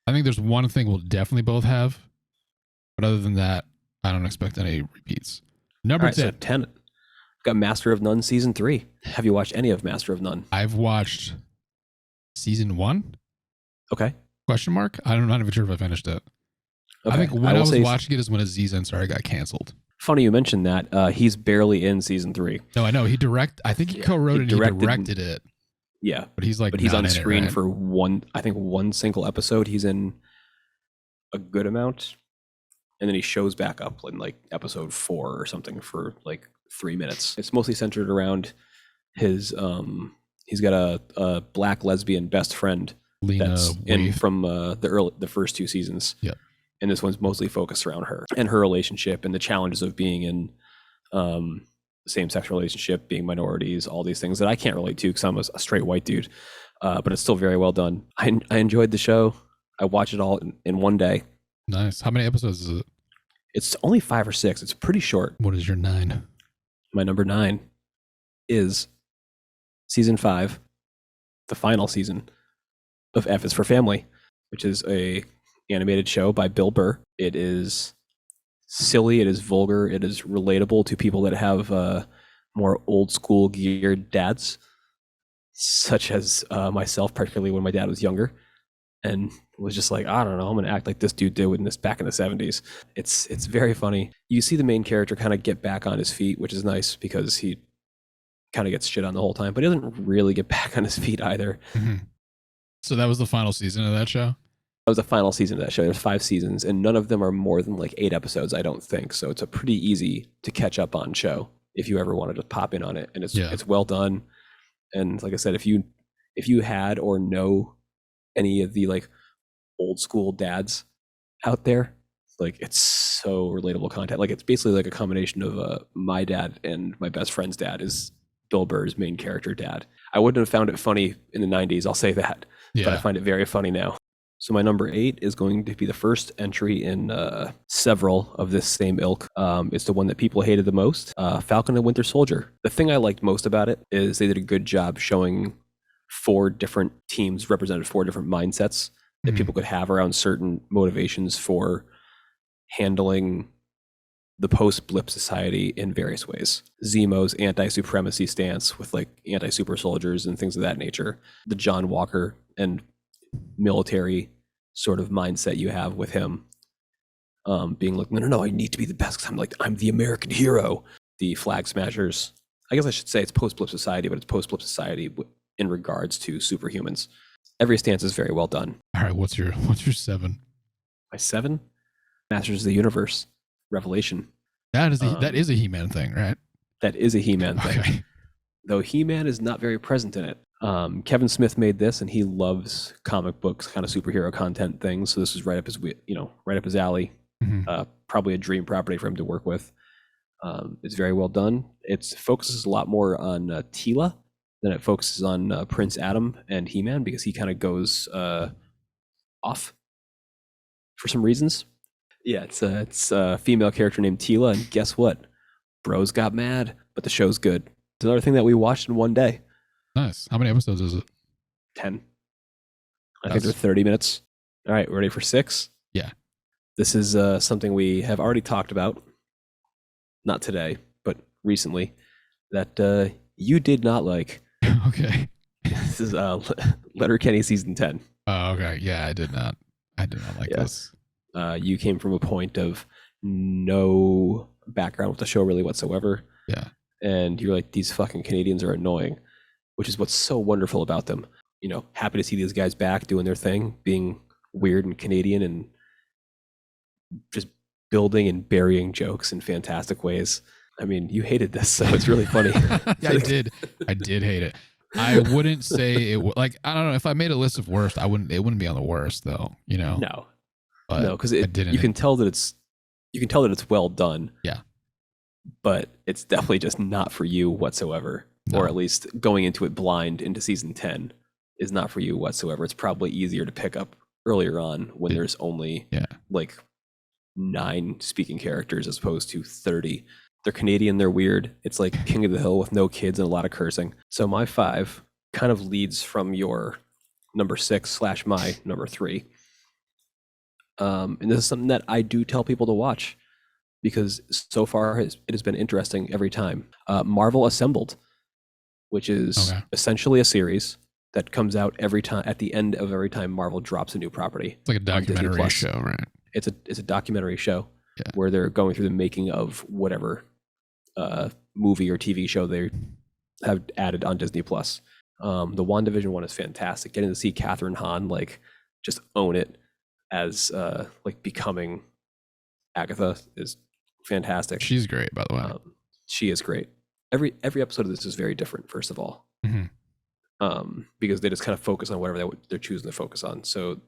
I think there's one thing we'll definitely both have, but other than that, I don't expect any repeats. Number All right, 10. so 10. Got Master of None season 3. Have you watched any of Master of None? I've watched season 1? Okay. Question mark? I'm not even sure if I finished it. Okay. I think when I will was say, watching it is when Aziz Ansari got canceled. funny you mentioned that. He's barely in season 3. No, I know. I think he co-wrote it and he directed it. Yeah. But he's like, But he's not on in screen it, right? for one single episode. He's in a good amount. And then he shows back up in like episode 4 or something for like 3 minutes. It's mostly centered around his he's got a black lesbian best friend Lena that's in Waithe. from the first 2 seasons. Yeah. And this one's mostly focused around her and her relationship and the challenges of being in same-sex relationship, being minorities, all these things that I can't relate to because I'm a straight white dude. But it's still very well done. I enjoyed the show. I watched it all in one day. Nice. How many episodes is it? It's only 5 or 6. It's pretty short. What is your 9? My number 9 is season 5, the final season of F is for Family, which is a animated show by Bill Burr. It is silly, it is vulgar, it is relatable to people that have more old school geared dads, such as myself, particularly when my dad was younger, and was just like, I don't know, I'm gonna act like this dude did in this back in the 70s. It's very funny. You see the main character kind of get back on his feet, which is nice because he kind of gets shit on the whole time, but he doesn't really get back on his feet either. Mm-hmm. So that was the final season of that show? That was the final season of that show. There's 5 seasons, and none of them are more than like 8 episodes, I don't think. So it's a pretty easy to catch up on show if you ever wanted to pop in on it. And it's well done. And like I said, if you had or know any of the like old school dads out there, like it's so relatable content. Like it's basically like a combination of my dad and my best friend's dad is Bill Burr's main character dad. I wouldn't have found it funny in the 90s, I'll say that, but I find it very funny now. So my number 8 is going to be the first entry in several of this same ilk. It's the one that people hated the most, Falcon and Winter Soldier. The thing I liked most about it is they did a good job showing 4 different teams represented 4 different mindsets that people could have around certain motivations for handling the post-blip society in various ways. Zemo's anti-supremacy stance with like anti-super soldiers and things of that nature. The John Walker and military sort of mindset you have with him, being like, no, I need to be the best because I'm the American hero. The Flag Smashers. I guess I should say it's post-blip society, but it's post-blip society in regards to superhumans. Every stance is very well done. All right, what's your 7? My 7, Masters of the Universe, Revelation. That is a He-Man thing, right? That is a He-Man thing. Though He-Man is not very present in it. Kevin Smith made this, and he loves comic books, kind of superhero content things. So this is right up his alley. Mm-hmm. Probably a dream property for him to work with. It's very well done. It focuses a lot more on Teela than it focuses on Prince Adam and He-Man because he kind of goes off for some reasons. Yeah, it's a female character named Teela, and guess what? Bros got mad, but the show's good. It's another thing that we watched in one day. Nice. How many episodes is it? 10. I think they're 30 minutes. All right, ready for 6? Yeah. This is something we have already talked about, not today, but recently, that you did not like. Okay. This is Letterkenny season 10. Oh, okay. Yeah, I did not like this. You came from a point of no background with the show really whatsoever. Yeah. And you're like, these fucking Canadians are annoying, which is what's so wonderful about them. You know, happy to see these guys back doing their thing, being weird and Canadian and just building and burying jokes in fantastic ways. I mean, you hated this, so it's really funny. Yeah, I did hate it. I wouldn't say it like, I don't know, if I made a list of worst, it wouldn't be on the worst though, you know. No, because you can tell that it's well done. Yeah. But it's definitely just not for you whatsoever. No. Or at least going into it blind into season 10 is not for you whatsoever. It's probably easier to pick up earlier on when there's only like 9 speaking characters as opposed to 30. They're Canadian, they're weird. It's like King of the Hill with no kids and a lot of cursing. So my 5 kind of leads from your number 6 / my number 3. And this is something that I do tell people to watch because so far it has been interesting every time. Marvel Assembled, which is essentially a series that comes out every time at the end of every time Marvel drops a new property. It's like a documentary show, right? It's a documentary show where they're going through the making of whatever movie or TV show they have added on Disney Plus. The WandaVision one is fantastic. Getting to see Catherine Hahn like just own it as like becoming Agatha is fantastic. She's great, by the way. She is great. Every episode of this is very different. First of all, because they just kind of focus on whatever they're choosing to focus on. So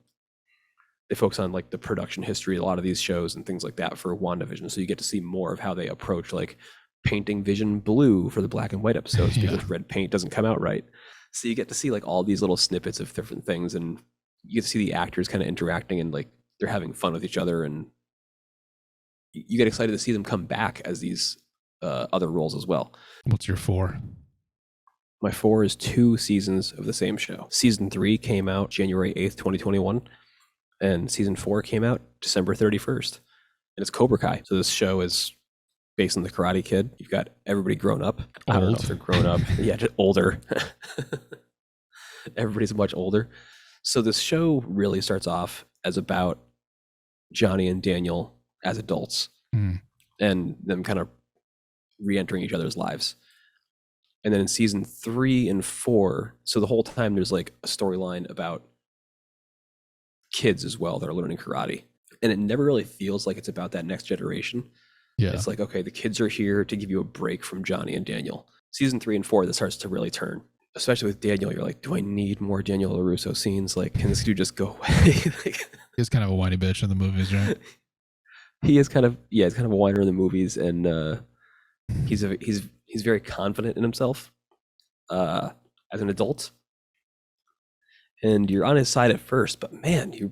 they focus on like the production history, a lot of these shows and things like that for WandaVision. So you get to see more of how they approach like painting Vision blue for the black and white episodes because red paint doesn't come out right. So you get to see like all these little snippets of different things, and you get to see the actors kind of interacting and like they're having fun with each other, and you get excited to see them come back as these other roles as well. What's your 4? My 4 is 2 seasons of the same show. Season 3 came out January 8th, 2021, and season 4 came out December 31st. And it's Cobra Kai. So this show is based on the Karate Kid. You've got everybody grown up. I don't know if they're grown up. Yeah, just older. Everybody's much older. So this show really starts off as about Johnny and Daniel as adults and them kind of re-entering each other's lives. And then in season 3 and 4, so the whole time there's like a storyline about kids as well that are learning karate. And it never really feels like it's about that next generation. Yeah. It's like, okay, the kids are here to give you a break from Johnny and Daniel. Season 3 and 4, that starts to really turn. Especially with Daniel, you're like, do I need more Daniel LaRusso scenes? Like, can this dude just go away? He's kind of a whiny bitch in the movies, right? He is kind of, he's kind of a whiner in the movies, and he's very confident in himself as an adult. And you're on his side at first, but man, you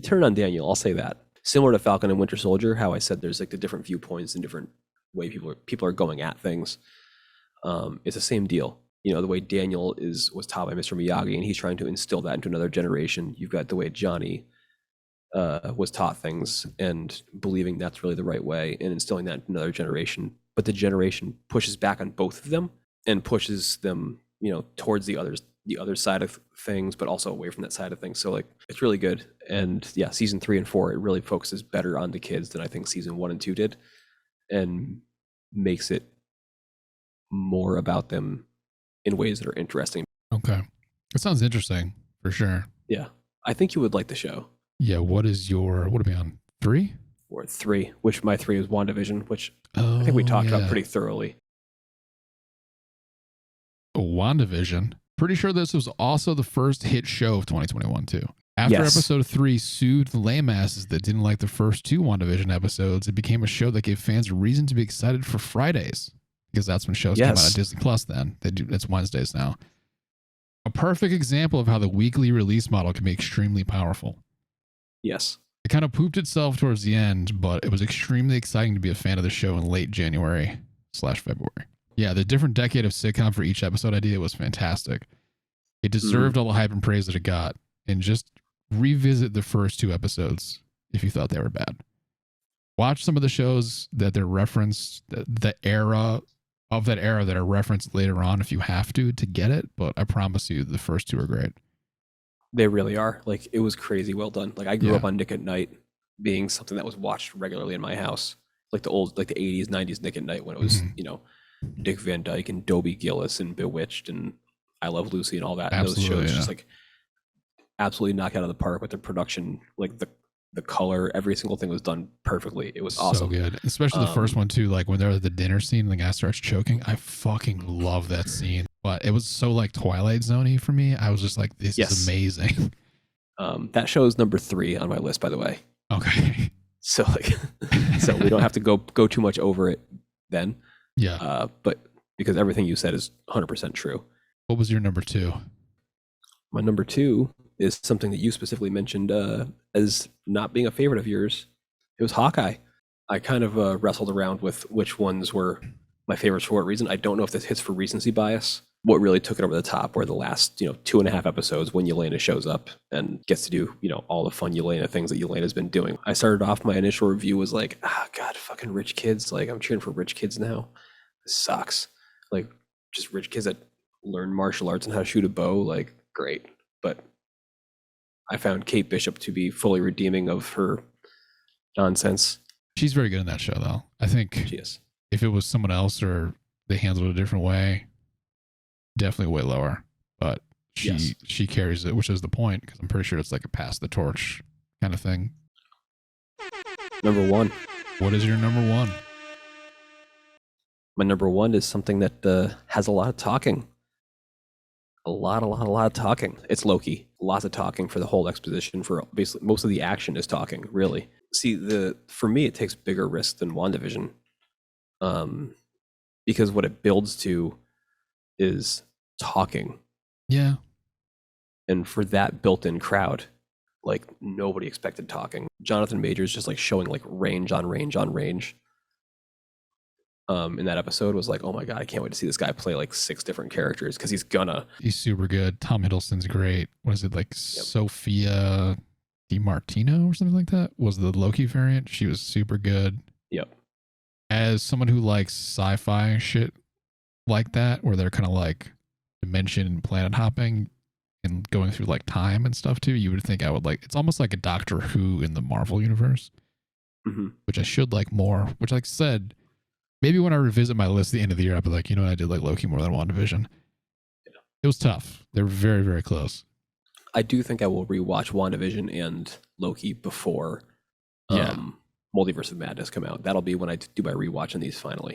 turn on Daniel. I'll say that. Similar to Falcon and Winter Soldier, how I said there's like the different viewpoints and different way people are going at things. It's the same deal. You know, the way Daniel was taught by Mr. Miyagi, and he's trying to instill that into another generation. You've got the way Johnny was taught things and believing that's really the right way and instilling that into another generation. But the generation pushes back on both of them and pushes them, you know, towards the other side of things, but also away from that side of things. So like, it's really good. And yeah, season 3 and 4, it really focuses better on the kids than I think season 1 and 2 did, and makes it more about them in ways that are interesting. Okay. That sounds interesting for sure. Yeah. I think you would like the show. Yeah. What are we on? 3? Or 3, which my 3 is WandaVision, which I think we talked about pretty thoroughly. WandaVision. Pretty sure this was also the first hit show of 2021 too. After episode 3 soothed the lame asses that didn't like the first 2 WandaVision episodes, it became a show that gave fans a reason to be excited for Fridays, because that's when shows come out on Disney Plus. Then it's Wednesdays now. A perfect example of how the weekly release model can be extremely powerful. Yes. It kind of pooped itself towards the end, but it was extremely exciting to be a fan of the show in late January/February. Yeah, the different decade of sitcom for each episode idea was fantastic. It deserved all the hype and praise that it got. And just revisit the first 2 episodes if you thought they were bad. Watch some of the shows that they're referenced, the era of that era that are referenced later on if you have to get it. But I promise you, the first 2 are great. They really are. Like, it was crazy well done. Like, I grew up on Nick at Night being something that was watched regularly in my house. Like the 80s, 90s Nick at Night, when it was, you know, Dick Van Dyke and Dobie Gillis and Bewitched and I Love Lucy and all that. And those shows just like absolutely knocked out of the park with the production, like the color, every single thing was done perfectly. It was awesome. So good. Especially the first one too, like when they're at the dinner scene and the guy starts choking. I fucking love that scene. But it was so like Twilight Zone-y for me. I was just like, this is amazing. That show is number 3 on my list, by the way. Okay. So like so we don't have to go too much over it then. Yeah. But because everything you said is 100% true. What was your number 2? My number 2 is something that you specifically mentioned as not being a favorite of yours. It was Hawkeye. I kind of wrestled around with which ones were my favorites for what reason. I don't know if this hits for recency bias, what really took it over the top were the last, 2.5 episodes when Yelena shows up and gets to do, all the fun Yelena things that Yelena's been doing. I started off, my initial review was like, God, fucking rich kids. Like, I'm cheering for rich kids now. This sucks. Like, just rich kids that learn martial arts and how to shoot a bow. Like, great. But I found Kate Bishop to be fully redeeming of her nonsense. She's very good in that show, though. I think she is. If it was someone else or they handled it a different way, definitely way lower. But she carries it, which is the point, because I'm pretty sure it's like a pass the torch kind of thing. Number 1. What is your number 1? My number 1 is something that has a lot of talking. A lot of talking. It's Loki. Lots of talking for the whole exposition. For basically most of the action is talking, really. See, for me, it takes bigger risk than WandaVision. Because what it builds to is talking. Yeah. And for that built-in crowd, like, nobody expected talking. Jonathan Majors just like showing like range on range on range. In that episode was like, oh my God, I can't wait to see this guy play like 6 different characters, because he's super good. Tom Hiddleston's great. What is it, like Sophia DiMartino or something like that was the Loki variant? She was super good. Yep. As someone who likes sci-fi shit like that, where they're kind of like dimension and planet hopping and going through like time and stuff too, you would think I would like. It's almost like a Doctor Who in the Marvel universe, which I should like more. Which, like I said, maybe when I revisit my list at the end of the year, I'll be like, I did like Loki more than WandaVision. Yeah. It was tough. They're very, very close. I do think I will rewatch WandaVision and Loki before Multiverse of Madness come out. That'll be when I do my rewatch on these finally.